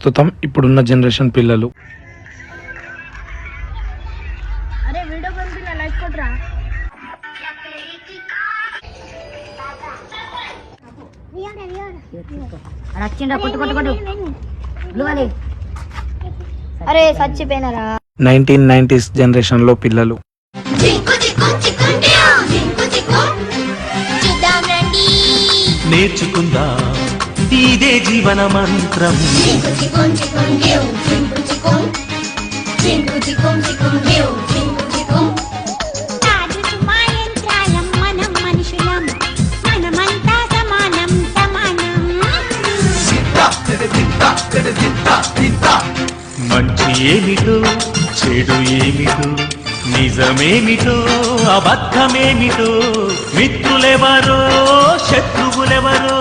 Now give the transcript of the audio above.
ప్రస్తుతం ఇప్పుడున్న జనరేషన్ పిల్లలు. అరే చచ్చిపోయినారా 1990s జనరేషన్ లో పిల్లలు. నేర్చుకుందా ఇదే జీవన మంత్రం. మంచి ఏమిటో చెడు ఏమిటో నిజమేమిటో అబద్ధమేమిటో మిత్రులెవరో శత్రువులెవరో